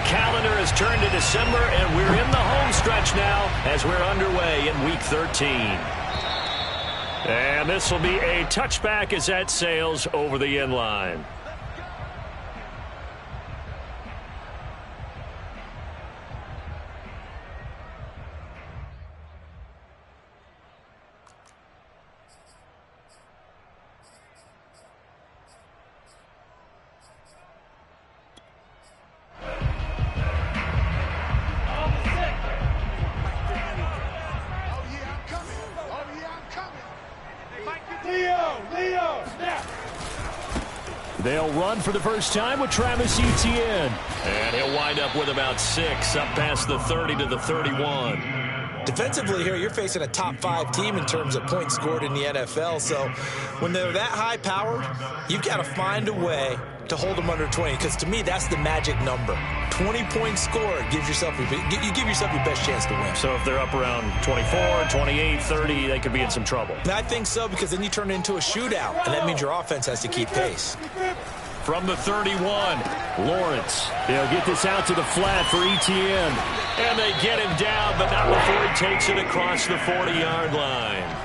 calendar has turned to December, and we're in the home stretch now as we're underway in Week 13. And this will be a touchback as that sails over the end line. They'll run for the first time with Travis Etienne. And he'll wind up with about 6 up past the 30 to the 31. Defensively here, you're facing a top 5 team in terms of points scored in the NFL. So when they're that high powered, you've got to find a way to hold them under 20. Because to me, that's the magic number. 20 points scored gives yourself you give yourself your best chance to win. So if they're up around 24, 28, 30, they could be in some trouble. And I think so, because then you turn it into a shootout, and that means your offense has to keep pace. From the 31, Lawrence. They'll get this out to the flat for Etienne. And they get him down, but not before he takes it across the 40-yard line.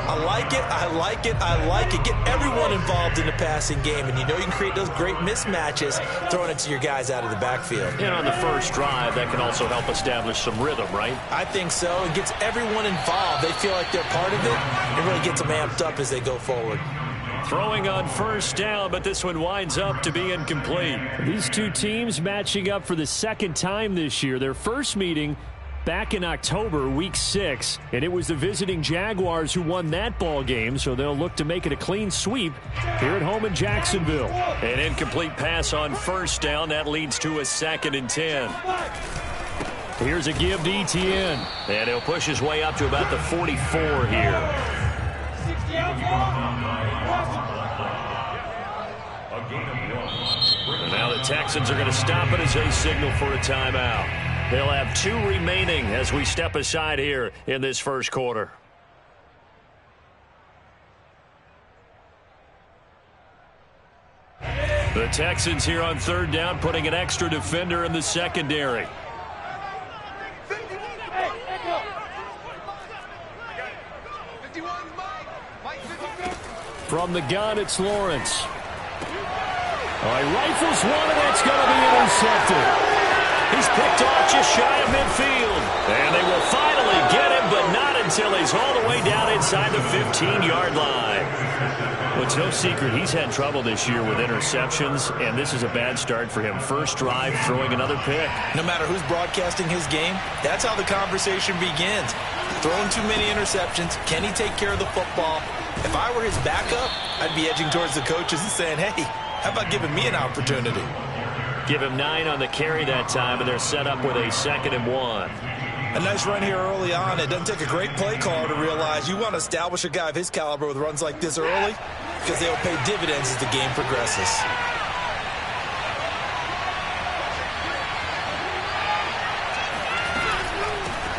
I like it, I like it, I like it. Get everyone involved in the passing game, and you know you can create those great mismatches throwing it to your guys out of the backfield. And on the first drive, that can also help establish some rhythm, right? I think so. It gets everyone involved. They feel like they're part of it. It really gets them amped up as they go forward. Throwing on first down, but this one winds up to be incomplete. These two teams matching up for the second time this year. Their first meeting back in October, Week 6, and it was the visiting Jaguars who won that ball game, so they'll look to make it a clean sweep here at home in Jacksonville. An incomplete pass on first down. That leads to a 2nd and 10. Here's a give to Etienne, and he'll push his way up to about the 44 here. And now the Texans are going to stop it as they signal for a timeout. They'll have 2 remaining as we step aside here in this first quarter. The Texans here on third down, putting an extra defender in the secondary. From the gun, it's Lawrence. He rifles one, and that's going to be intercepted. He's picked off just shy of midfield. And they will finally get him, but not until he's all the way down inside the 15-yard line. Well, it's no secret he's had trouble this year with interceptions, and this is a bad start for him. First drive, throwing another pick. No matter who's broadcasting his game, that's how the conversation begins. Throwing too many interceptions. Can he take care of the football? If I were his backup, I'd be edging towards the coaches and saying, hey, how about giving me an opportunity? Give him 9 on the carry that time, and they're set up with a 2nd and 1. A nice run here early on. It doesn't take a great play caller to realize you want to establish a guy of his caliber with runs like this early, because they'll pay dividends as the game progresses.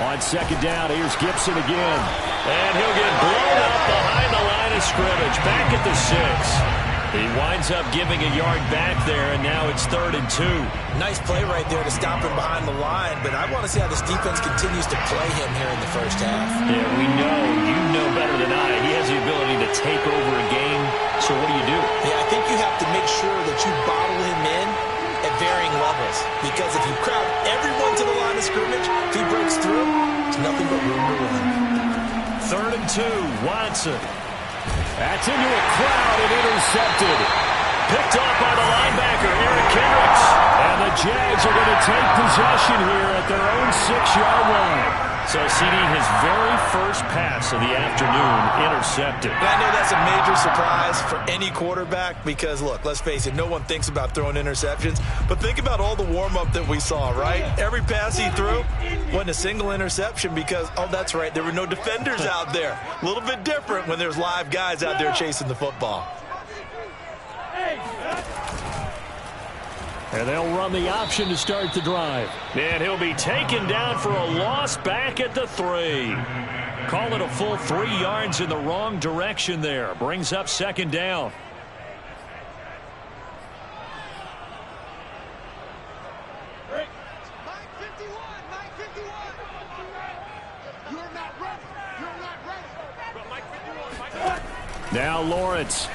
On second down, here's Gibson again. And he'll get blown up behind the line of scrimmage. Back at the 6. He winds up giving a yard back there, and now it's 3rd and 2. Nice play right there to stop him behind the line, but I want to see how this defense continues to play him here in the first half. Yeah, we know, you know better than I, he has the ability to take over a game, so what do? Yeah, I think you have to make sure that you bottle him in at varying levels, because if you crowd everyone to the line of scrimmage, if he breaks through, it's nothing but room to run. 3rd and 2, Watson. That's into a crowd and intercepted. Picked off by the linebacker, Eric Kendricks. And the Jags are going to take possession here at their own 6-yard line. So, CD, his very first pass of the afternoon intercepted. And I know that's a major surprise for any quarterback because, look, let's face it, no one thinks about throwing interceptions. But think about all the warm-up that we saw, right? Every pass he threw wasn't a single interception because, oh, that's right, there were no defenders out there. A little bit different when there's live guys out there chasing the football. And they'll run the option to start the drive. And he'll be taken down for a loss back at the 3. Call it a full 3 yards in the wrong direction there. Brings up 2nd down. Now Lawrence.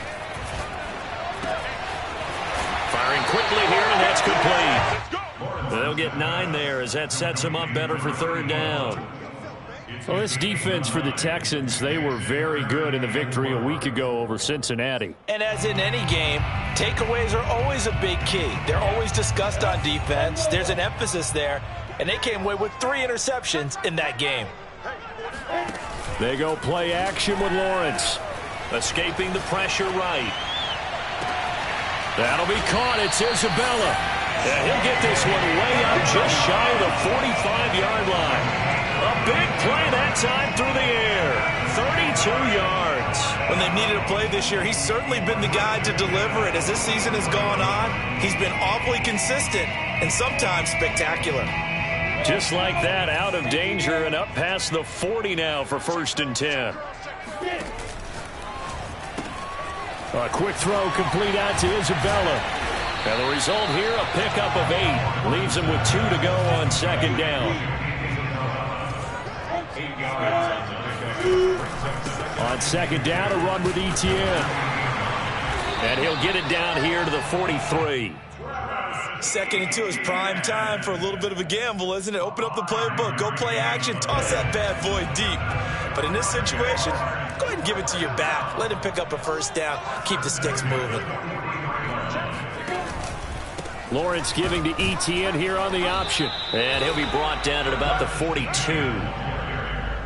Firing quickly here, and that's complete. They'll get 9 there as that sets them up better for third down. So this defense for the Texans, they were very good in the victory a week ago over Cincinnati. And as in any game, takeaways are always a big key. They're always discussed on defense. There's an emphasis there, and they came away with 3 interceptions in that game. They go play action with Lawrence. Escaping the pressure right. That'll be caught. It's Isabella. And he'll get this one way up just shy of the 45-yard line. A big play that time through the air. 32 yards. When they've needed a play this year, he's certainly been the guy to deliver it. As this season has gone on, he's been awfully consistent and sometimes spectacular. Just like that, out of danger and up past the 40 now for 1st and 10. A quick throw complete out to Isabella. And the result here, a pickup of 8. Leaves him with 2 to go on 2nd down. On 2nd down, a run with Etienne. And he'll get it down here to the 43. 2nd and 2 is prime time for a little bit of a gamble, isn't it? Open up the playbook, go play action, toss that bad boy deep. But in this situation, go ahead and give it to your back. Let him pick up a 1st down. Keep the sticks moving. Lawrence giving to Etienne here on the option. And he'll be brought down at about the 42.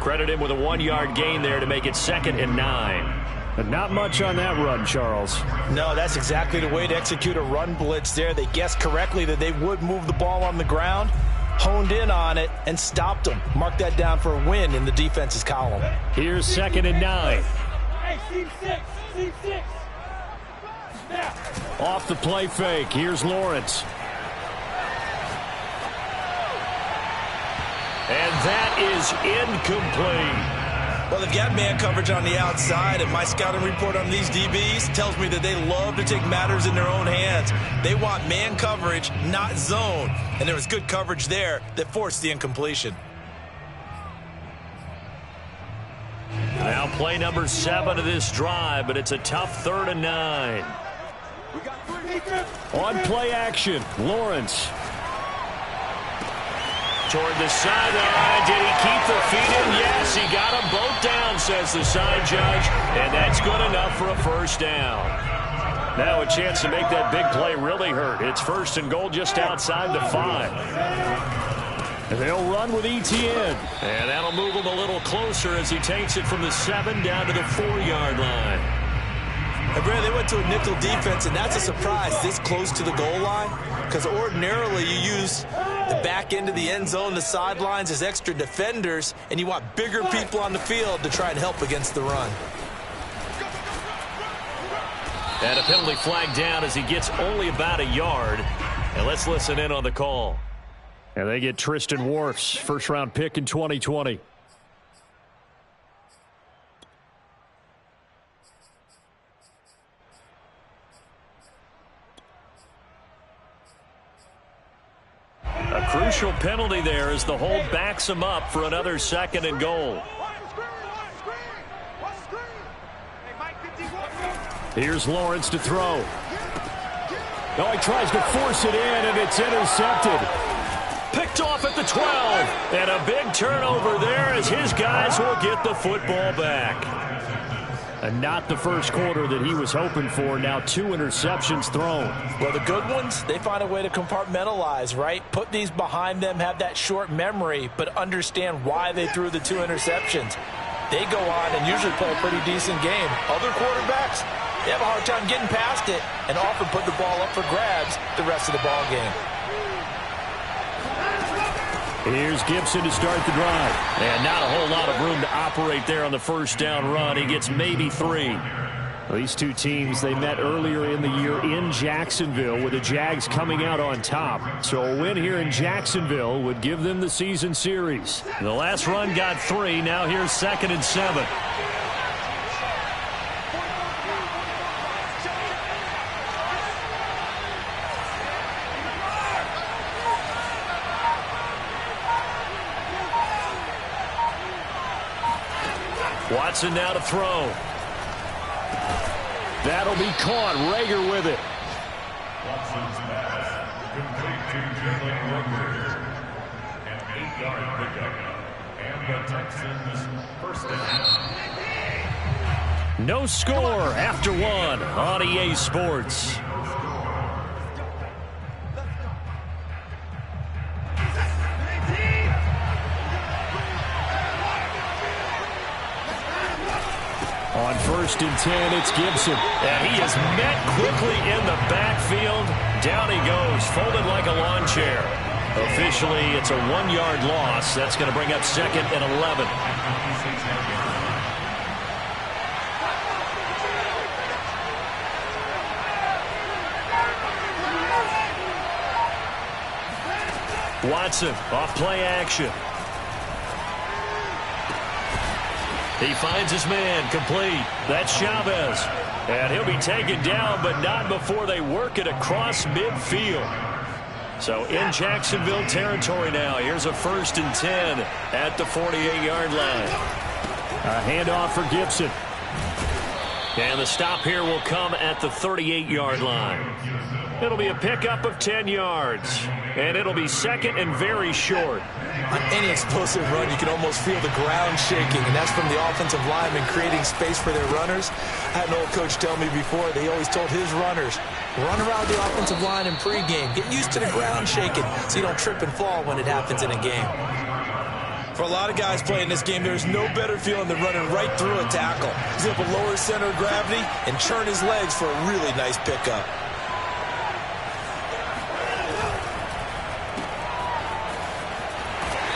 Credit him with a 1-yard gain there to make it 2nd and 9. But not much on that run, Charles. No, that's exactly the way to execute a run blitz there. They guessed correctly that they would move the ball on the ground, honed in on it, and stopped them. Mark that down for a win in the defense's column. Here's 2nd and 9. Off the play fake. Here's Lawrence. And that is incomplete. Well, they've got man coverage on the outside, and my scouting report on these DBs tells me that they love to take matters in their own hands. They want man coverage, not zone. And there was good coverage there that forced the incompletion. Now play number 7 of this drive, but it's a tough 3rd and 9. On play action, Lawrence. Toward the sideline. Did he keep the feet in? Yes, he got them both down, says the side judge. And that's good enough for a 1st down. Now a chance to make that big play really hurt. It's 1st and goal just outside the 5. And they'll run with Etienne. And that'll move him a little closer as he takes it from the 7 down to the 4-yard line. And Brad, they went to a nickel defense, and that's a surprise this close to the goal line, because ordinarily you use the back end of the end zone, the sidelines as extra defenders, and you want bigger people on the field to try and help against the run. And a penalty flag down as he gets only about a yard. And let's listen in on the call. And they get Tristan Wirfs, 1st-round pick in 2020. A crucial penalty there as the hold backs him up for another 2nd and goal. Here's Lawrence to throw. No, he tries to force it in, and it's intercepted. Picked off at the 12. And a big turnover there as his guys will get the football back. And not the first quarter that he was hoping for. Now 2 interceptions thrown. Well, the good ones, they find a way to compartmentalize, right? Put these behind them, have that short memory, but understand why they threw the 2 interceptions. They go on and usually play a pretty decent game. Other quarterbacks, they have a hard time getting past it and often put the ball up for grabs the rest of the ball game. Here's Gibson to start the drive. And not a whole lot of room to operate there on the 1st down run. He gets maybe 3. These two teams, they met earlier in the year in Jacksonville with the Jags coming out on top. So a win here in Jacksonville would give them the season series. The last run got 3. Now here's 2nd and 7. Watson now to throw. That'll be caught. Reagor with it. Watson's pass complete to Jalen Reagor. An 8-yard pickup. And the Texans first down. No score after one on EA Sports. On 1st and 10, it's Gibson. And he is met quickly in the backfield. Down he goes, folded like a lawn chair. Officially, it's a 1-yard loss. That's going to bring up 2nd and 11. Watson off play action. He finds his man complete. That's Chavez. And he'll be taken down, but not before they work it across midfield. So in Jacksonville territory now. Here's a 1st and 10 at the 48-yard line. A handoff for Gibson. And the stop here will come at the 38-yard line. It'll be a pickup of 10 yards. And it'll be 2nd and very short. On any explosive run, you can almost feel the ground shaking, and that's from the offensive linemen creating space for their runners. I had an old coach tell me before, they always told his runners, run around the offensive line in pregame. Get used to the ground shaking so you don't trip and fall when it happens in a game. For a lot of guys playing this game, there's no better feeling than running right through a tackle. He's able to lower his center of gravity and churn his legs for a really nice pickup.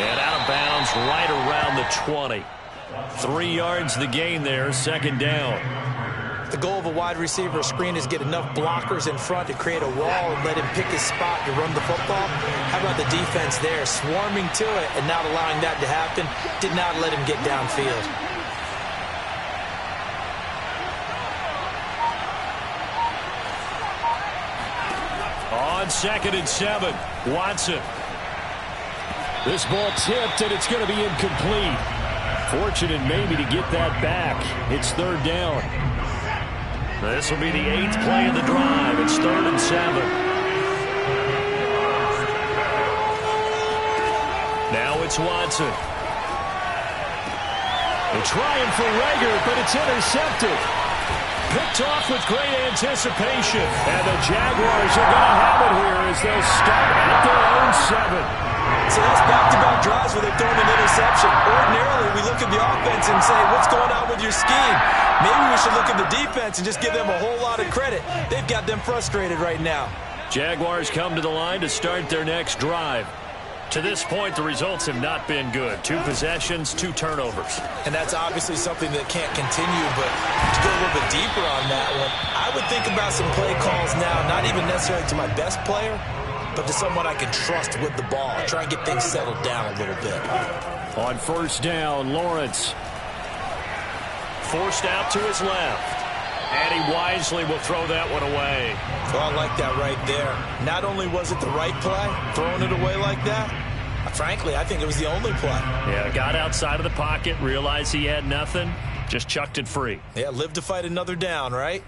And out of bounds right around the 20. 3 yards the gain there, 2nd down. The goal of a wide receiver screen is get enough blockers in front to create a wall and let him pick his spot to run the football. How about the defense there, swarming to it and not allowing that to happen? Did not let him get downfield. On 2nd and 7, Watson. This ball tipped, and it's going to be incomplete. Fortunate maybe to get that back. It's 3rd down. This will be the 8th play of the drive. It's 3rd and 7. Now it's Watson. They're trying for Reagor, but it's intercepted. Picked off with great anticipation. And the Jaguars are going to have it here as they'll start at their own 7. So that's back-to-back drives where they've thrown an interception. Ordinarily, we look at the offense and say, what's going on with your scheme? Maybe we should look at the defense and just give them a whole lot of credit. They've got them frustrated right now. Jaguars come to the line to start their next drive. To this point, the results have not been good. 2 possessions, 2 turnovers. And that's obviously something that can't continue, but to go a little bit deeper on that one, I would think about some play calls now, not even necessarily to my best player, but to someone I can trust with the ball. Try and get things settled down a little bit. On 1st down, Lawrence. Forced out to his left. And he wisely will throw that one away. Well, I like that right there. Not only was it the right play, throwing it away like that, frankly, I think it was the only play. Yeah, got outside of the pocket, realized he had nothing, just chucked it free. Yeah, live to fight another down, right?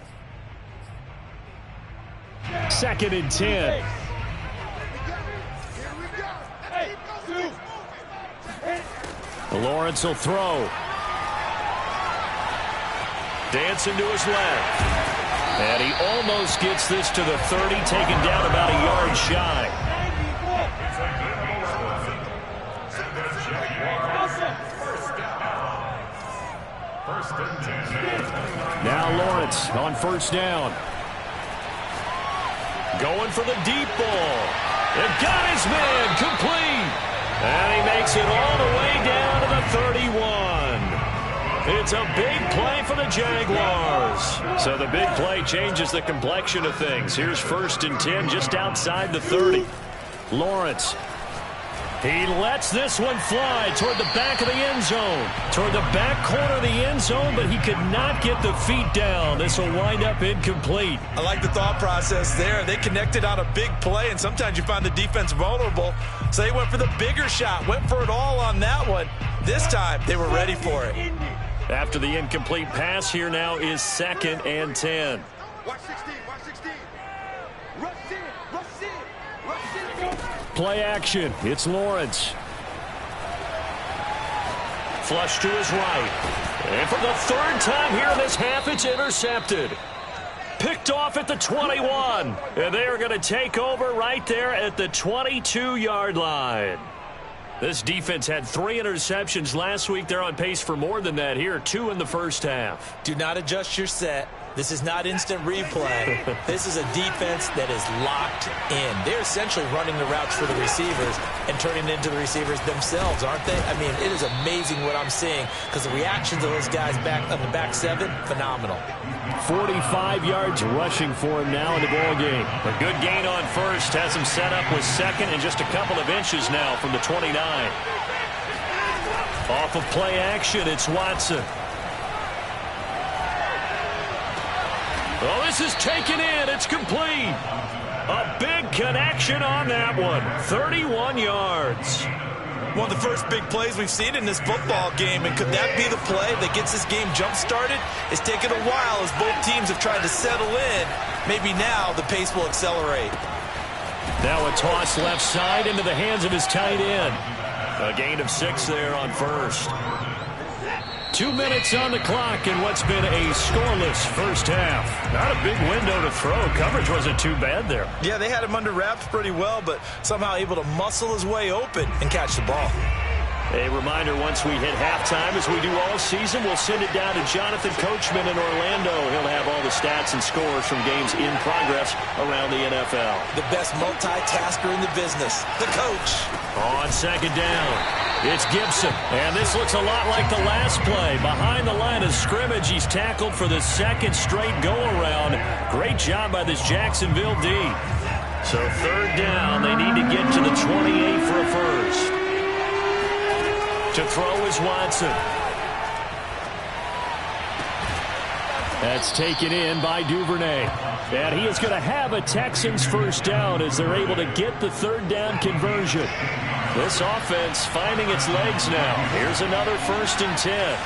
2nd and 10. Lawrence will throw. Dancing to his left. And he almost gets this to the 30, taken down about a yard shy. Now Lawrence on 1st down. Going for the deep ball. It got his man complete. And he makes it all the way down to the 31. It's a big play for the Jaguars. So the big play changes the complexion of things. Here's 1st and 10 just outside the 30. Lawrence. He lets this one fly toward the back of the end zone. Toward the back corner of the end zone, but he could not get the feet down. This will wind up incomplete. I like the thought process there. They connected on a big play, and sometimes you find the defense vulnerable. So they went for the bigger shot, went for it all on that one. This time, they were ready for it. After the incomplete pass, here now is 2nd and 10. Watch 16, watch 16. Rush in, rush in, rush in. Play action. It's Lawrence. Flush to his right. And for the 3rd time here in this half, it's intercepted. Picked off at the 21. And they are going to take over right there at the 22-yard line. This defense had 3 interceptions last week. They're on pace for more than that here. 2 in the first half. Do not adjust your set. This is not instant replay. This is a defense that is locked in. They're essentially running the routes for the receivers and turning it into the receivers themselves, aren't they? I mean, it is amazing what I'm seeing because the reactions of those guys back on the back 7, phenomenal. 45 yards rushing for him now in the ball game. A good gain on first. Has him set up with 2nd and just a couple of inches now from the 29. Off of play action, it's Watson. Oh, this is taken in. It's complete. A big connection on that one. 31 yards. One of the first big plays we've seen in this football game, and could that be the play that gets this game jump-started? It's taken a while as both teams have tried to settle in. Maybe now the pace will accelerate. Now a toss left side into the hands of his tight end. A gain of 6 there on first. 2 minutes on the clock in what's been a scoreless first half. Not a big window to throw. Coverage wasn't too bad there. Yeah, they had him under wraps pretty well, but somehow able to muscle his way open and catch the ball. A reminder, once we hit halftime, as we do all season, we'll send it down to Jonathan Coachman in Orlando. He'll have all the stats and scores from games in progress around the NFL. The best multitasker in the business, the coach. On 2nd down. It's Gibson, and this looks a lot like the last play. Behind the line of scrimmage, he's tackled for the 2nd straight go-around. Great job by this Jacksonville D. So 3rd down, they need to get to the 28 for a first. To throw is Watson. That's taken in by Duvernay. And he is going to have a Texans first down as they're able to get the 3rd down conversion. This offense finding its legs now. Here's another 1st and 10.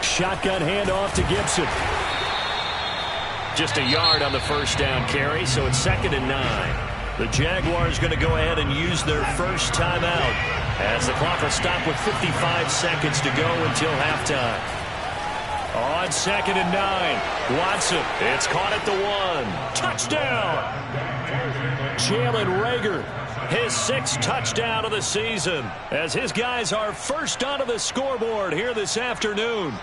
Shotgun handoff to Gibson. Just a yard on the first down carry, so it's 2nd and 9. The Jaguars going to go ahead and use their first timeout as the clock will stop with 55 seconds to go until halftime. On 2nd and 9, Watson. It's caught at the 1. Touchdown! Jalen Reagor, his 6th touchdown of the season, as his guys are first onto the scoreboard here this afternoon.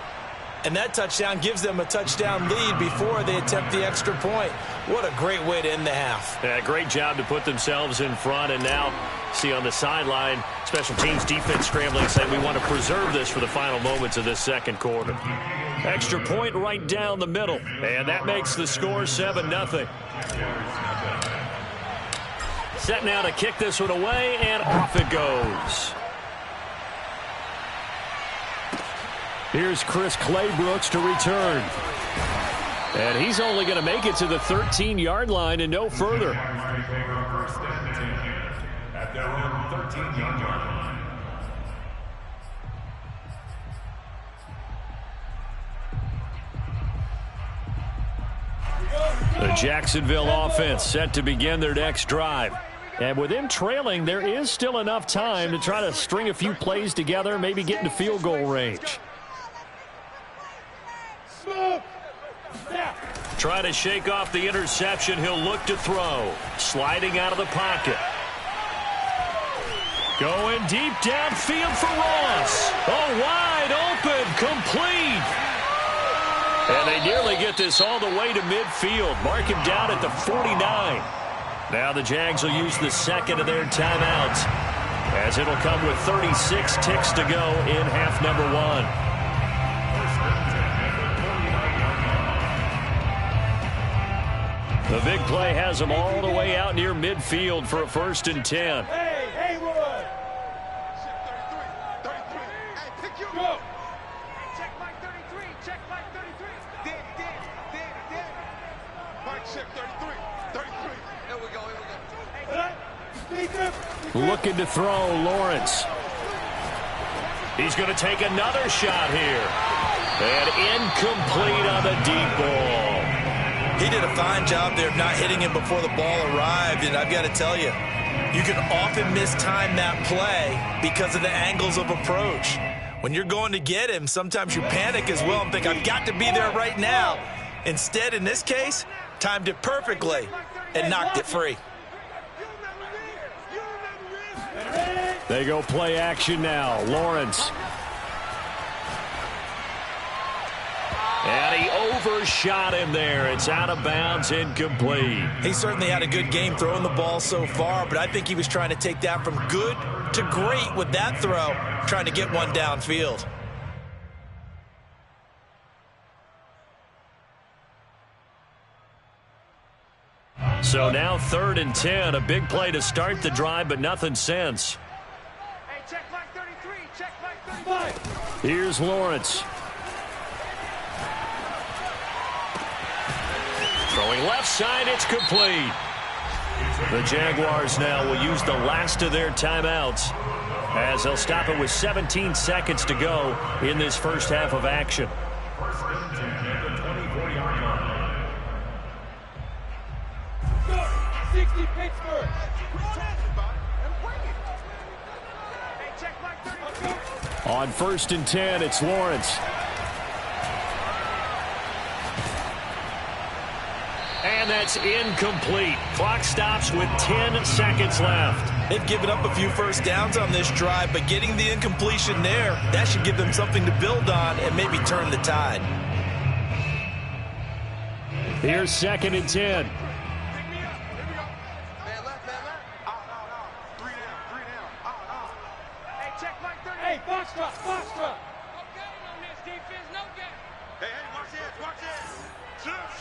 And that touchdown gives them a touchdown lead before they attempt the extra point. What a great way to end the half. Yeah, great job to put themselves in front. And now, see on the sideline, special teams defense scrambling, saying we want to preserve this for the final moments of this 2nd quarter. Extra point right down the middle. And that makes the score 7-0. Set now to kick this one away, and off it goes. Here's Chris Claybrooks to return. And he's only going to make it to the 13-yard line and no further. At their own 13-yard line. The Jacksonville offense set to begin their next drive. And with them trailing, there is still enough time to try to string a few plays together, maybe get into field goal range. Try to shake off the interception. He'll look to throw. Sliding out of the pocket. Going deep downfield for Ross. Oh, wide open. Complete. And they nearly get this all the way to midfield. Mark him down at the 49. Now the Jags will use the 2nd of their timeouts, as it'll come with 36 ticks to go in half number 1. The big play has them all the way out near midfield for a 1st and 10. Hey, Haywood! Check 33. Hey, pick you up. Check Mike 33. Check Mike 33. Dead. Mike check 33. 33. Here we go. Looking to throw, Lawrence. He's going to take another shot here. And incomplete on the deep ball. He did a fine job there of not hitting him before the ball arrived, and I've got to tell you, you can often mistime that play because of the angles of approach. When you're going to get him, sometimes you panic as well and think, I've got to be there right now. Instead, in this case, timed it perfectly and knocked it free. They go play action now. Lawrence. And he overshot him there. It's out of bounds, incomplete. He certainly had a good game throwing the ball so far, but I think he was trying to take that from good to great with that throw, trying to get one downfield. So now 3rd and 10. A big play to start the drive, but nothing since. Hey, check like 33. Check like 35. Here's Lawrence. Throwing left side, it's complete. The Jaguars now will use the last of their timeouts as they'll stop it with 17 seconds to go in this first half of action. On 1st and 10, it's Lawrence. And that's incomplete. Clock stops with 10 seconds left. They've given up a few first downs on this drive, but getting the incompletion there, that should give them something to build on and maybe turn the tide. Here's 2nd and 10. Foxtrot. No game on this defense, no game. Hey, watch this, watch this.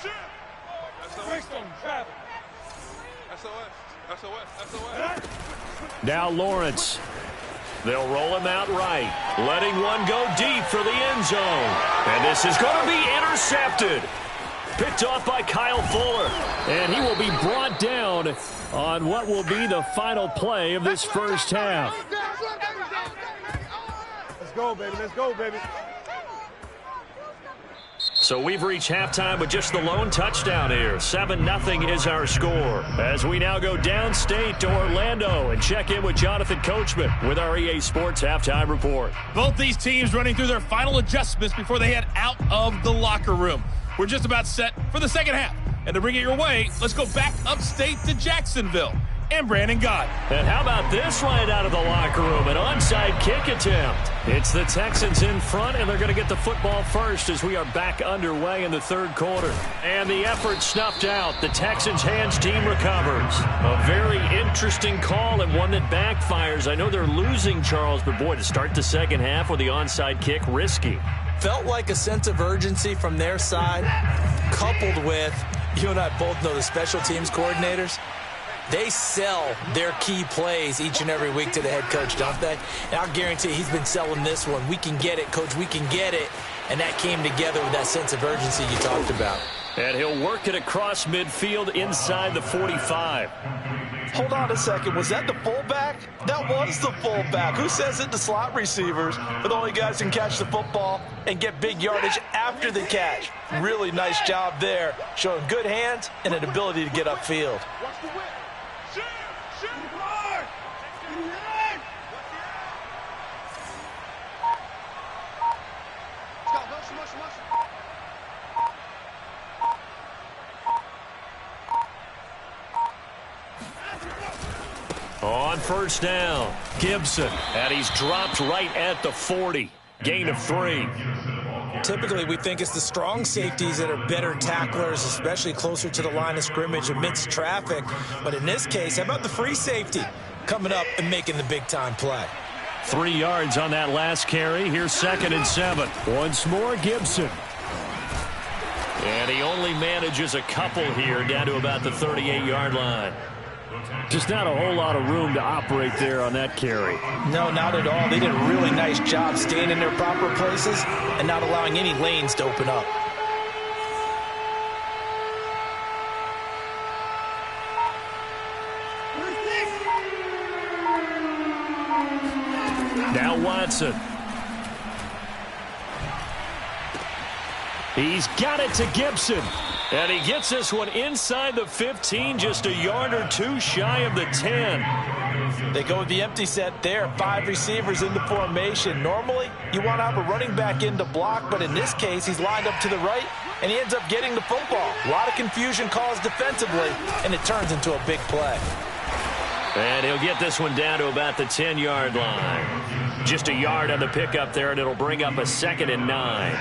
Shift. Brixton, travel. SOS. Now Lawrence. They'll roll him out right, letting one go deep for the end zone. And this is going to be intercepted. Picked off by Kyle Fuller. And he will be brought down on what will be the final play of this first half. Let's go, baby. Let's go, baby. So we've reached halftime with just the lone touchdown here. 7-0 is our score. As we now go downstate to Orlando and check in with Jonathan Coachman with our EA Sports Halftime Report. Both these teams running through their final adjustments before they head out of the locker room. We're just about set for the second half. And to bring it your way, let's go back upstate to Jacksonville. And Brandon Gott. And how about this right out of the locker room? An onside kick attempt. It's the Texans in front, and they're going to get the football first as we are back underway in the third quarter. And the effort snuffed out. The Texans hands team recovers. A very interesting call and one that backfires. I know they're losing, Charles, but boy, to start the second half with the onside kick, risky. Felt like a sense of urgency from their side, coupled with, you and I both know the special teams coordinators. They sell their key plays each and every week to the head coach, don't they? And I'll guarantee he's been selling this one. We can get it, coach, we can get it. And that came together with that sense of urgency you talked about. And he'll work it across midfield inside the 45. Hold on a second. Was that the fullback? That was the fullback. Who says it to slot receivers? But the only guys can catch the football and get big yardage after the catch. Really nice job there, showing good hands and an ability to get upfield. Watch the whip. Shoot hard. On first down, Gibson, and he's dropped right at the 40. Gain of 3. Typically, we think it's the strong safeties that are better tacklers, especially closer to the line of scrimmage amidst traffic. But in this case, how about the free safety coming up and making the big-time play? 3 yards on that last carry. Here's 2nd and 7. Once more, Gibson. And he only manages a couple here down to about the 38-yard line. Just not a whole lot of room to operate there on that carry. No, not at all. They did a really nice job staying in their proper places and not allowing any lanes to open up. Now Watson. He's got it to Gibson. And he gets this one inside the 15, just a yard or two shy of the 10. They go with the empty set there. 5 receivers in the formation. Normally, you want to have a running back in to block, but in this case, he's lined up to the right, and he ends up getting the football. A lot of confusion caused defensively, and it turns into a big play. And he'll get this one down to about the 10-yard line. Just a yard on the pickup there, and it'll bring up a 2nd and 9.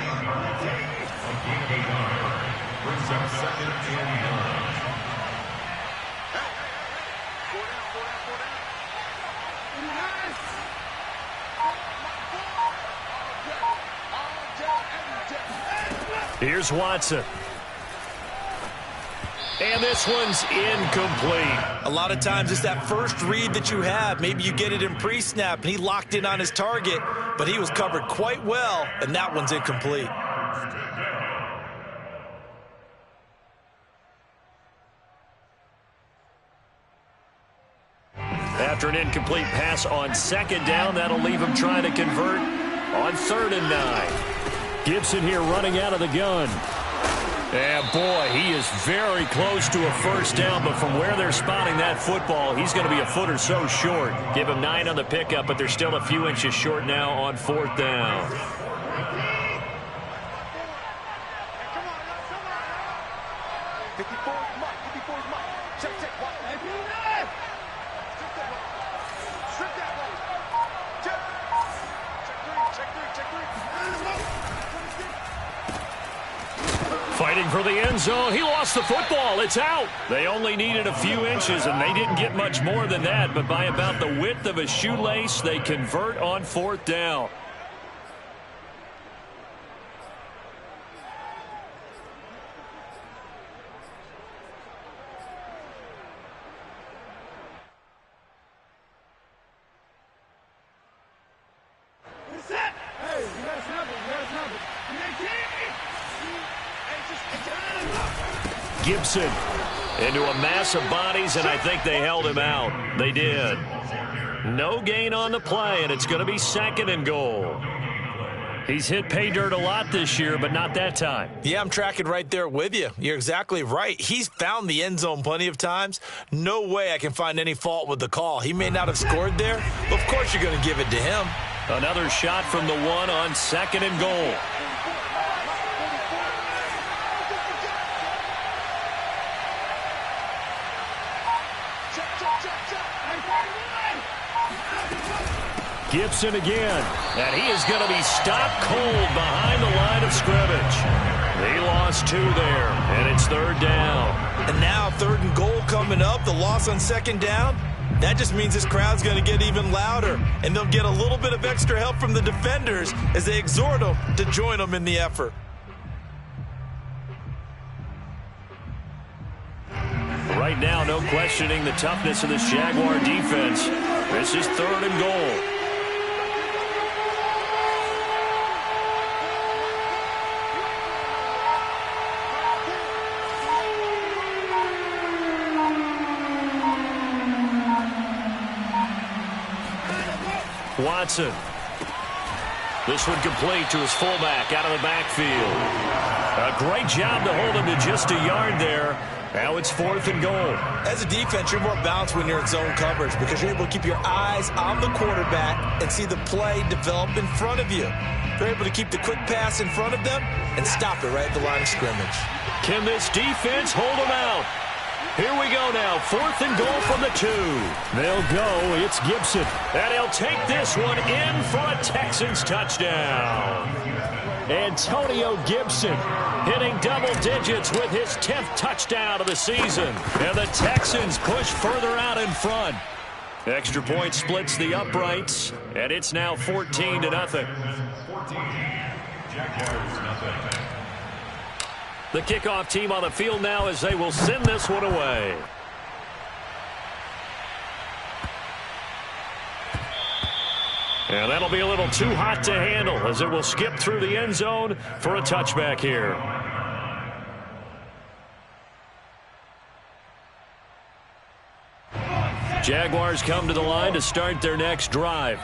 Here's Watson. And this one's incomplete. A lot of times it's that first read that you have. Maybe you get it in pre-snap, and he locked in on his target, but he was covered quite well, and that one's incomplete. After an incomplete pass on 2nd down, that'll leave him trying to convert on 3rd and 9. Gibson here running out of the gun. And boy, he is very close to a 1st down, but from where they're spotting that football, he's going to be a foot or so short. Give him 9 on the pickup, but they're still a few inches short now on 4th down. Fighting for the end zone. He lost the football. It's out. They only needed a few inches, and they didn't get much more than that. But by about the width of a shoelace, they convert on 4th down. Gibson into a mass of bodies, and I think they held him out. They did. No gain on the play, and it's going to be 2nd and goal. He's hit pay dirt a lot this year, but not that time. Yeah, I'm tracking right there with you. You're exactly right. He's found the end zone plenty of times. No way I can find any fault with the call. He may not have scored there, but of course you're going to give it to him. Another shot from the 1 on 2nd and goal. Gibson again, and he is going to be stopped cold behind the line of scrimmage. He lost 2 there, and it's 3rd down. And now 3rd and goal coming up, the loss on 2nd down. That just means this crowd's going to get even louder, and they'll get a little bit of extra help from the defenders as they exhort them to join them in the effort. Right now, no questioning the toughness of this Jaguar defense. This is 3rd and goal. Watson. This one complete to his fullback out of the backfield. A great job to hold him to just a yard there. Now it's 4th and goal. As a defense, you're more balanced when you're in zone coverage because you're able to keep your eyes on the quarterback and see the play develop in front of you. They're able to keep the quick pass in front of them and stop it right at the line of scrimmage. Can this defense hold them out? Here we go now, 4th and goal from the 2. They'll go, it's Gibson. And he'll take this one in for a Texans touchdown. Antonio Gibson hitting double digits with his 10th touchdown of the season. And the Texans push further out in front. Extra point splits the uprights, and it's now 14-0. 14. Jaguars, nothing. The kickoff team on the field now as they will send this one away. And that'll be a little too hot to handle as it will skip through the end zone for a touchback here. Jaguars come to the line to start their next drive.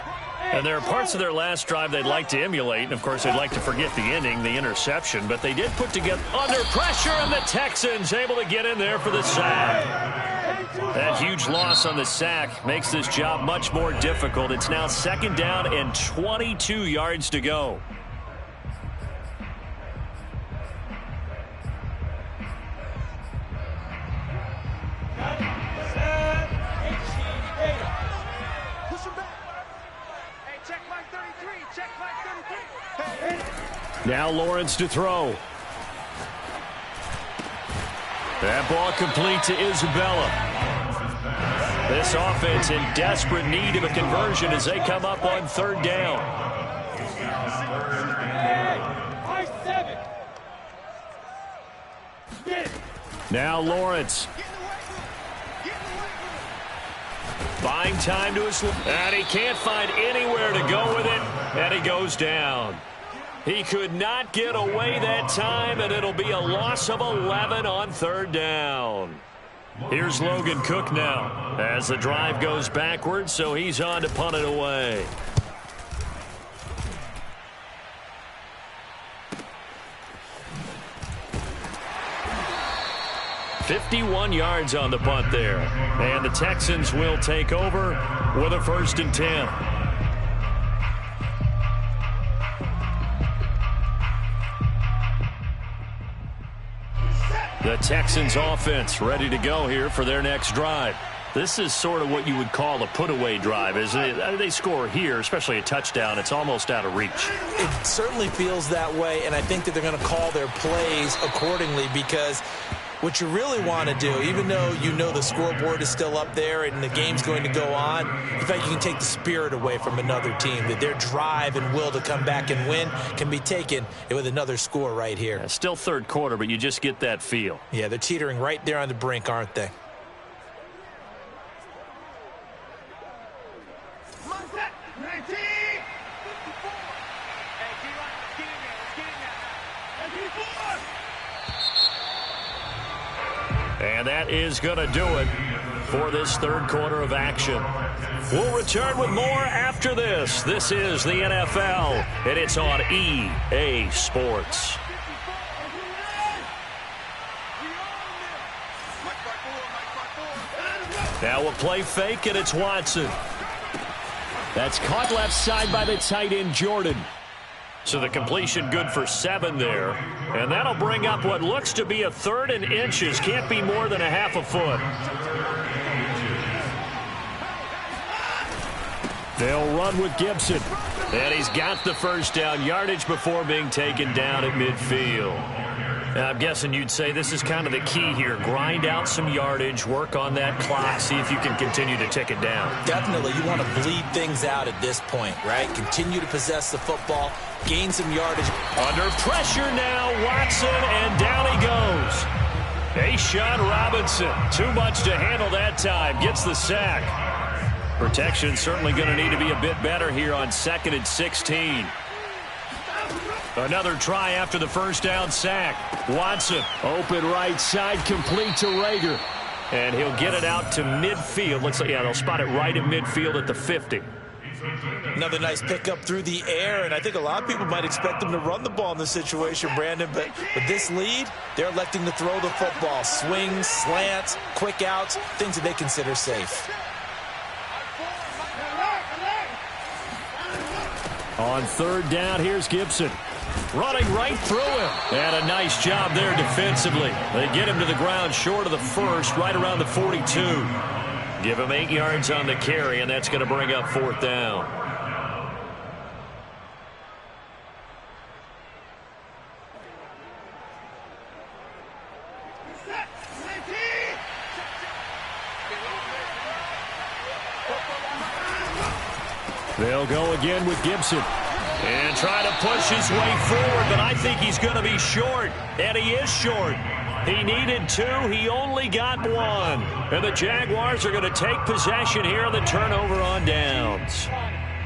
And there are parts of their last drive they'd like to emulate. And, of course, they'd like to forget the ending, the interception. But they did put together under pressure, and the Texans able to get in there for the sack. That huge loss on the sack makes this job much more difficult. It's now 2nd down and 22 yards to go. Now Lawrence to throw. That ball complete to Isabella. This offense in desperate need of a conversion as they come up on 3rd down. Now Lawrence. Buying time to his... And he can't find anywhere to go with it. And he goes down. He could not get away that time, and it'll be a loss of 11 on 3rd down. Here's Logan Cook now as the drive goes backwards, so he's on to punt it away. $51 yards on the punt there. And the Texans will take over with a 1st and 10. The Texans offense ready to go here for their next drive. This is sort of what you would call a put-away drive, isn't it? They score here, especially a touchdown. It's almost out of reach. It certainly feels that way, and I think that they're going to call their plays accordingly because what you really want to do, even though you know the scoreboard is still up there and the game's going to go on, in fact, you can take the spirit away from another team, that their drive and will to come back and win can be taken with another score right here. Yeah, still 3rd quarter, but you just get that feel. Yeah, they're teetering right there on the brink, aren't they? And that is going to do it for this 3rd quarter of action. We'll return with more after this. This is the NFL, and it's on EA Sports. Now a play fake, and it's Watson. That's caught left side by the tight end, Jordan. So the completion good for 7 there. And that'll bring up what looks to be a 3rd and inches. Can't be more than a half a foot. They'll run with Gibson. And he's got the 1st down yardage before being taken down at midfield. Now, I'm guessing you'd say this is kind of the key here. Grind out some yardage, work on that clock, see if you can continue to tick it down. Definitely. You want to bleed things out at this point, right? Continue to possess the football, gain some yardage. Under pressure now, Watson, and down he goes. A'Shawn Robinson, too much to handle that time, gets the sack. Protection certainly going to need to be a bit better here on 2nd and 16. Another try after the 1st down sack. Watson, open right side, complete to Rager. And he'll get it out to midfield. Looks like, yeah, they'll spot it right at midfield at the 50. Another nice pickup through the air, and I think a lot of people might expect them to run the ball in this situation, Brandon, but with this lead, they're electing to throw the football. Swings, slants, quick outs, things that they consider safe. On 3rd down, here's Gibson. Running right through him. And a nice job there defensively. They get him to the ground short of the 1st, right around the 42. Give him 8 yards on the carry, and that's going to bring up 4th down. They'll go again with Gibson. And try to push his way forward, but I think he's going to be short. And he is short. He needed 2. He only got 1. And the Jaguars are going to take possession here on the turnover on downs.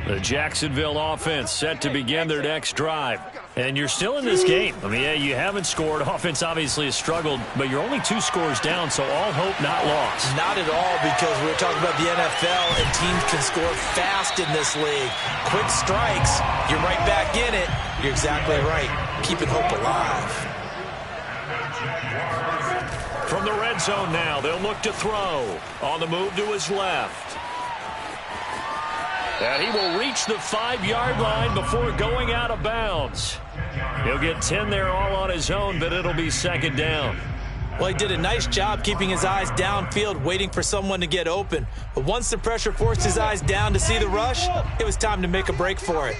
The Jacksonville offense set to begin their next drive. And you're still in this game. I mean, yeah, you haven't scored. Offense obviously has struggled, but you're only 2 scores down, so all hope not lost. Not at all, because we're talking about the NFL, and teams can score fast in this league. Quick strikes, you're right back in it. You're exactly right. Keeping hope alive. From the red zone now, they'll look to throw. On the move to his left. And he will reach the 5-yard line before going out of bounds. He'll get 10 there all on his own, but it'll be second down. Well, he did a nice job keeping his eyes downfield, waiting for someone to get open. But once the pressure forced his eyes down to see the rush, it was time to make a break for it.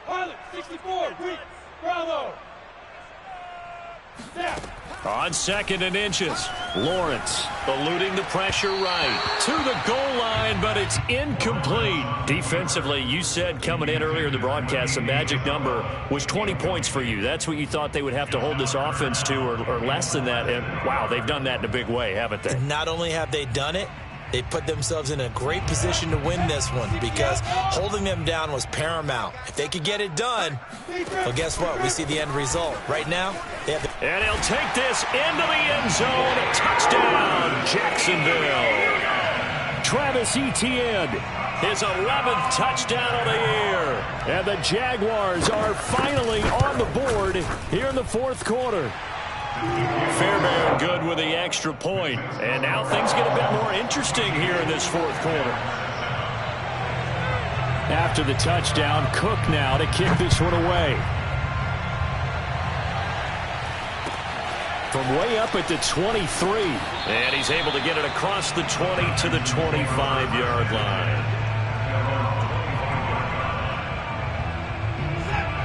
Pilot, 64, weak, Bravo. Snap. On 2nd and inches, Lawrence eluding the pressure right to the goal line, but it's incomplete. Defensively, you said coming in earlier in the broadcast, the magic number was 20 points for you. That's what you thought they would have to hold this offense to, or less than that. And, wow, they've done that in a big way, haven't they? And not only have they done it, they put themselves in a great position to win this one, because holding them down was paramount. If they could get it done, well, guess what? We see the end result. Right now, they have and he'll take this into the end zone. A touchdown, Jacksonville. Travis Etienne, his 11th touchdown of the year. And the Jaguars are finally on the board here in the 4th quarter. Fairbairn good with the extra point. And now things get a bit more interesting here in this 4th quarter. After the touchdown, Cook now to kick this one away. From way up at the 23. And he's able to get it across the 20 to the 25-yard line.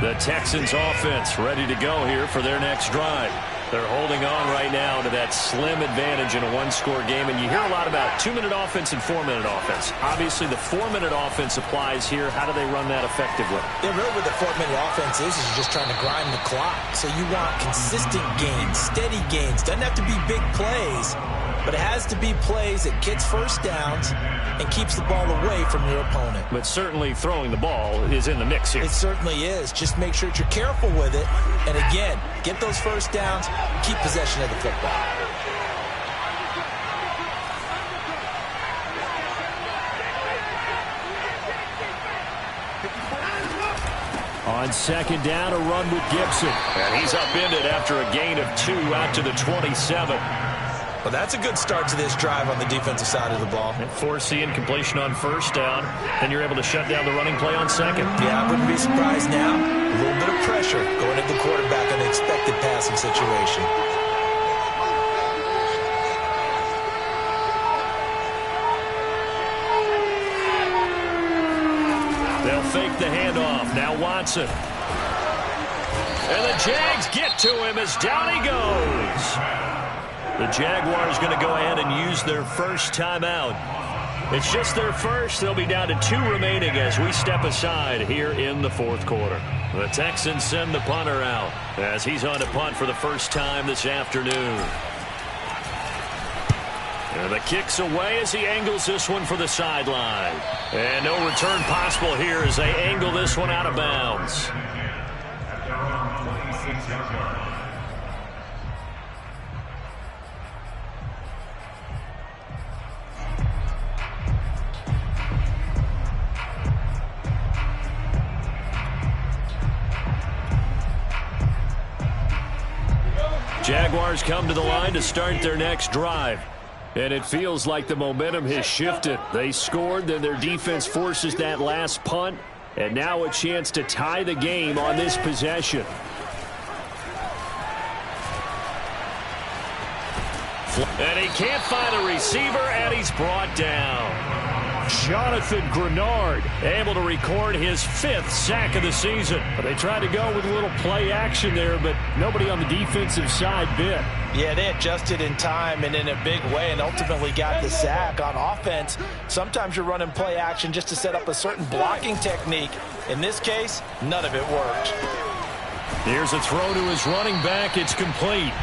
The Texans offense ready to go here for their next drive. They're holding on right now to that slim advantage in a 1-score game. And you hear a lot about 2-minute offense and 4-minute offense. Obviously, the 4-minute offense applies here. How do they run that effectively? Yeah, really what the 4-minute offense is you're just trying to grind the clock. So you want consistent gains, steady gains. Doesn't have to be big plays, but it has to be plays that gets first downs and keeps the ball away from your opponent. But certainly throwing the ball is in the mix here. It certainly is. Just make sure that you're careful with it. And again, get those first downs, keep possession of the football. On 2nd down, a run with Gibson. And he's upended after a gain of 2 out to the 27. Well, that's a good start to this drive on the defensive side of the ball. And force the incompletion on 1st down. Then you're able to shut down the running play on 2nd. Yeah, I wouldn't be surprised now. A little bit of pressure going at the quarterback in the expected passing situation. They'll fake the handoff. Now Watson. And the Jags get to him as down he goes. The Jaguars going to go ahead and use their first timeout. It's just their first. They'll be down to 2 remaining as we step aside here in the 4th quarter. The Texans send the punter out as he's on to punt for the first time this afternoon. And the kick's away as he angles this one for the sideline. And no return possible here as they angle this one out of bounds. Jaguars come to the line to start their next drive. And it feels like the momentum has shifted. They scored, then their defense forces that last punt. And now a chance to tie the game on this possession. And he can't find a receiver, and he's brought down. Jonathan Grenard able to record his 5th sack of the season. They tried to go with a little play action there, but nobody on the defensive side bit. Yeah, they adjusted in time and in a big way and ultimately got the sack. On offense, sometimes you're running play action just to set up a certain blocking technique. In this case, none of it worked. Here's a throw to his running back. It's complete.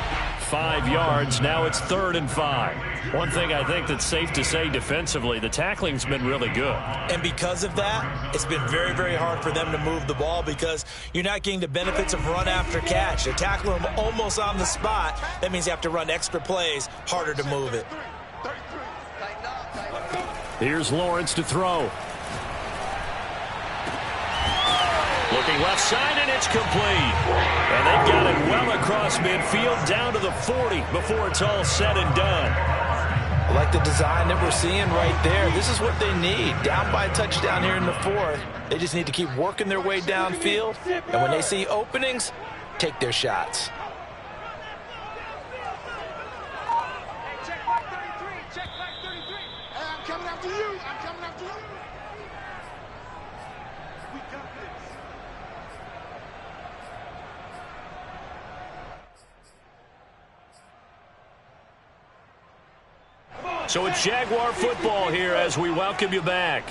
5 yards. Now it's 3rd and 5. One thing I think that's safe to say defensively, the tackling's been really good. And because of that, it's been very, very hard for them to move the ball because you're not getting the benefits of run after catch. They're tackling them almost on the spot. That means you have to run extra plays, harder to move it. Here's Lawrence to throw. Looking left side, and it's complete. And they've got it well across midfield, down to the 40 before it's all said and done. I like the design that we're seeing right there. This is what they need. Down by a touchdown here in the fourth. They just need to keep working their way downfield. And when they see openings, take their shots. Check back 33. Check back 33. Hey, I'm coming after you. I'm coming after you. We got this. So it's Jaguar football here as we welcome you back.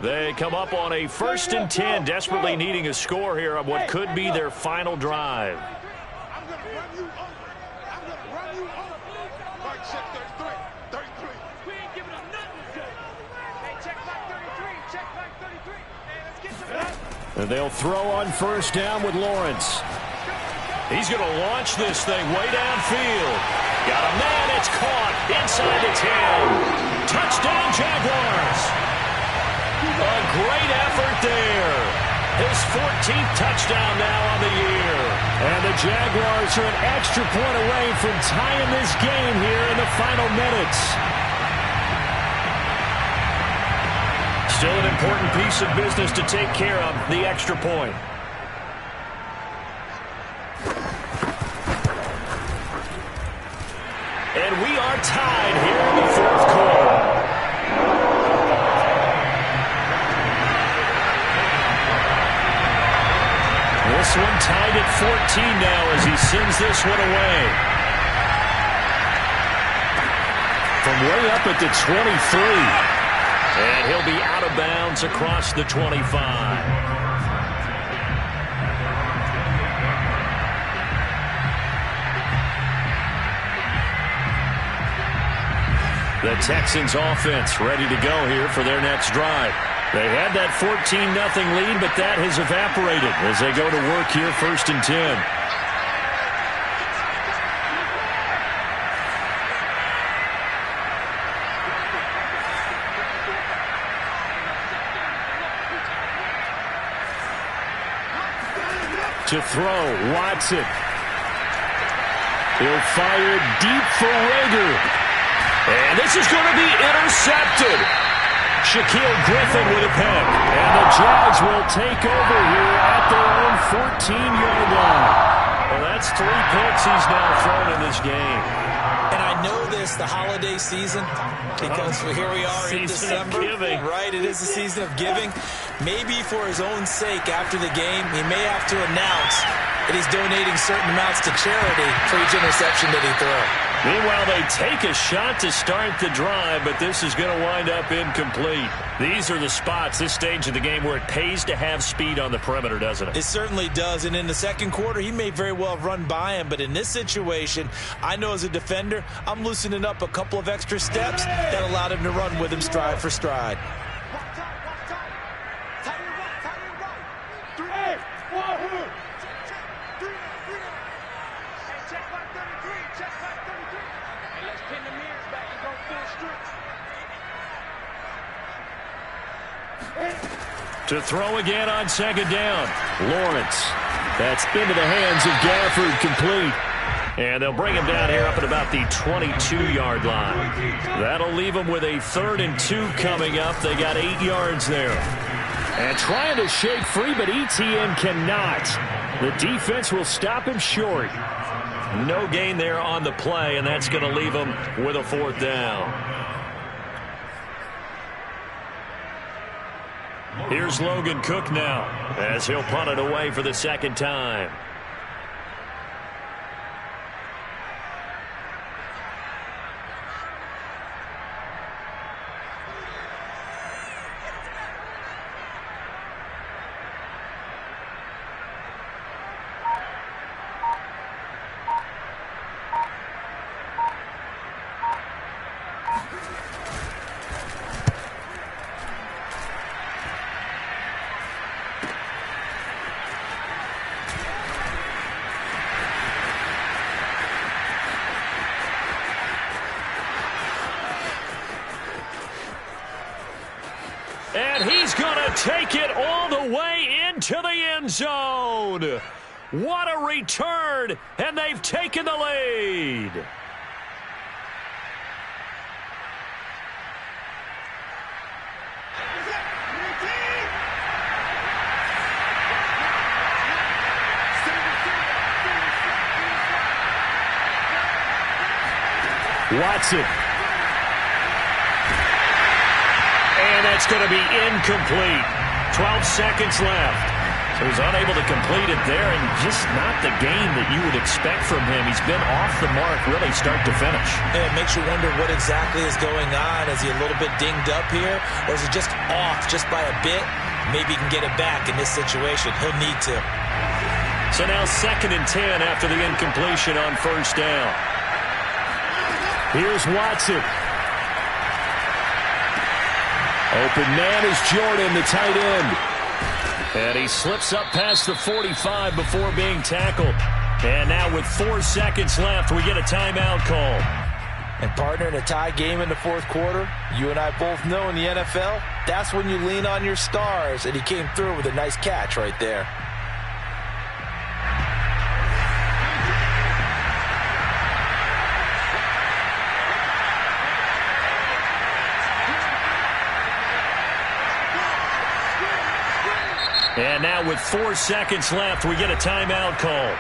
They come up on a 1st and 10, desperately needing a score here on what could be their final drive. I'm going to run you over. I'm going to run you over. Right, check 33. 33. We ain't giving up nothing to do. Hey, check back 33. Check back 33. Hey, let's get some back. And they'll throw on 1st down with Lawrence. He's going to launch this thing way downfield. Got a man, it's caught inside the 10. Touchdown, Jaguars. A great effort there. His 14th touchdown now on the year. And the Jaguars are an extra point away from tying this game here in the final minutes. Still an important piece of business to take care of, the extra point. And we are tied here in the fourth quarter. This one tied at 14 now as he sends this one away. From way up at the 23. And he'll be out of bounds across the 25. The Texans offense ready to go here for their next drive. They had that 14-0 lead, but that has evaporated as they go to work here 1st and 10. To throw, Watson. He'll fire deep for Rager. And this is going to be intercepted. Shaquille Griffin with a pick. And the Jags will take over here at their own 14-yard line. Well, that's 3 picks he's now thrown in this game. And I know this, the holiday season, because here we are in December. Giving. Right, it is the season of giving. Maybe for his own sake after the game, he may have to announce that he's donating certain amounts to charity for each interception that he throws. Meanwhile, they take a shot to start the drive, but this is going to wind up incomplete. These are the spots, this stage of the game, where it pays to have speed on the perimeter, doesn't it? It certainly does, and in the second quarter, he may very well have run by him, but in this situation, I know as a defender, I'm loosening up a couple of extra steps that allowed him to run with him stride for stride. To throw again on 2nd down. Lawrence. That's into the hands of Gafford, complete. And they'll bring him down here up at about the 22-yard line. That'll leave him with a 3rd and 2 coming up. They got 8 yards there. And trying to shake free, but ETN cannot. The defense will stop him short. No gain there on the play, and that's going to leave him with a 4th down. Here's Logan Cook now as he'll punt it away for the 2nd time. end zone. What a return, and they've taken the lead. Watson. And that's going to be incomplete. 12 seconds left. So he's unable to complete it there, and just not the game that you would expect from him. He's been off the mark really start to finish. And it makes you wonder what exactly is going on. Is he a little bit dinged up here, or is he just off just by a bit? Maybe he can get it back in this situation. He'll need to. So now 2nd and 10 after the incompletion on first down. Here's Watson. Open man is Jordan, the tight end. And he slips up past the 45 before being tackled. And now with 4 seconds left, we get a timeout call. And partner, in a tie game in the fourth quarter, you and I both know in the NFL, that's when you lean on your stars. And he came through with a nice catch right there. And now with 4 seconds left, we get a timeout call.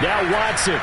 Now Watson.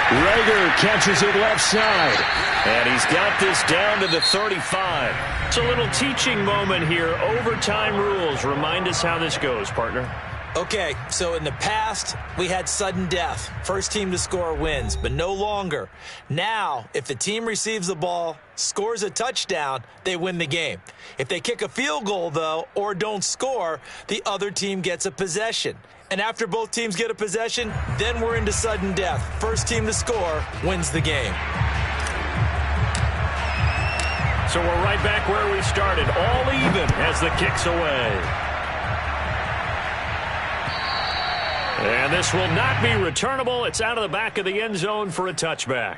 Rager catches it left side. And he's got this down to the 35. It's a little teaching moment here. Overtime rules. Remind us how this goes, partner. Okay, so in the past, we had sudden death. First team to score wins, but no longer. Now, if the team receives the ball, scores a touchdown, they win the game. If they kick a field goal, though, or don't score, the other team gets a possession. And after both teams get a possession, then we're into sudden death. First team to score wins the game. So we're right back where we started, all even as the kick's away. And this will not be returnable. It's out of the back of the end zone for a touchback.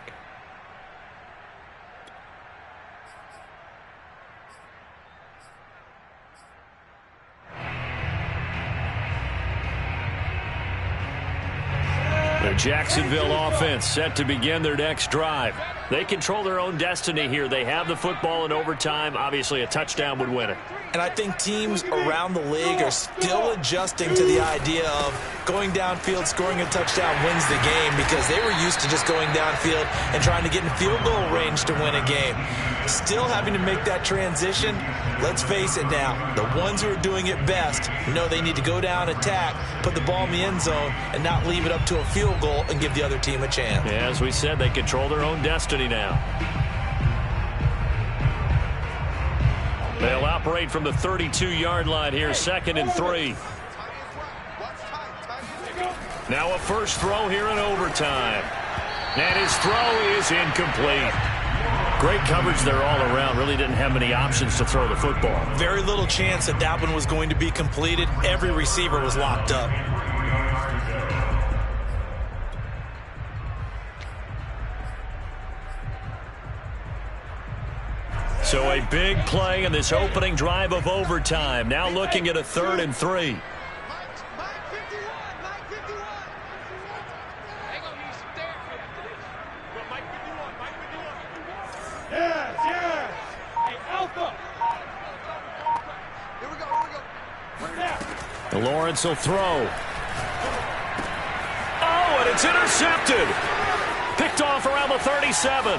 The Jacksonville offense set to begin their next drive. They control their own destiny here. They have the football in overtime. Obviously, a touchdown would win it. And I think teams around the league are still adjusting to the idea of going downfield, scoring a touchdown wins the game, because they were used to just going downfield and trying to get in field goal range to win a game. Still having to make that transition. Let's face it now, the ones who are doing it best know they need to go down, attack, put the ball in the end zone, and not leave it up to a field goal and give the other team a chance. Yeah, as we said, they control their own destiny now. They'll operate from the 32-yard line here, 2nd and 3. Now a first throw here in overtime. And his throw is incomplete. Great coverage there all around. Really didn't have many options to throw the football. Very little chance that that one was going to be completed. Every receiver was locked up. So a big play in this opening drive of overtime. Now looking at a 3rd and 3. Lawrence will throw. Oh, and it's intercepted. Picked off around the 37.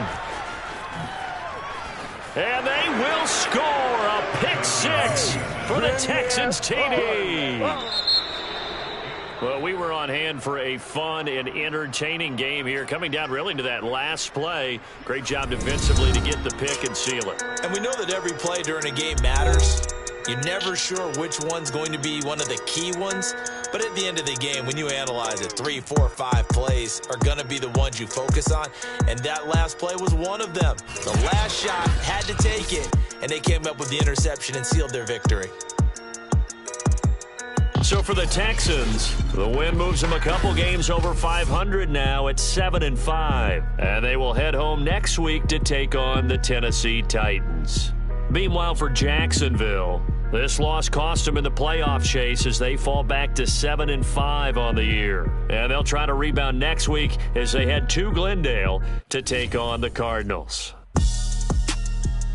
And they will score a pick 6 for the Texans TD. Well, we were on hand for a fun and entertaining game here, coming down really to that last play. Great job defensively to get the pick and seal it. And we know that every play during a game matters. You're never sure which one's going to be one of the key ones. But at the end of the game, when you analyze it, 3, 4, 5 plays are going to be the ones you focus on, and that last play was one of them. The last shot had to take it, and they came up with the interception and sealed their victory. So for the Texans, the win moves them a couple games over 500 now at 7-5. And they will head home next week to take on the Tennessee Titans. Meanwhile, for Jacksonville, this loss cost them in the playoff chase as they fall back to 7-5 on the year. And they'll try to rebound next week as they head to Glendale to take on the Cardinals.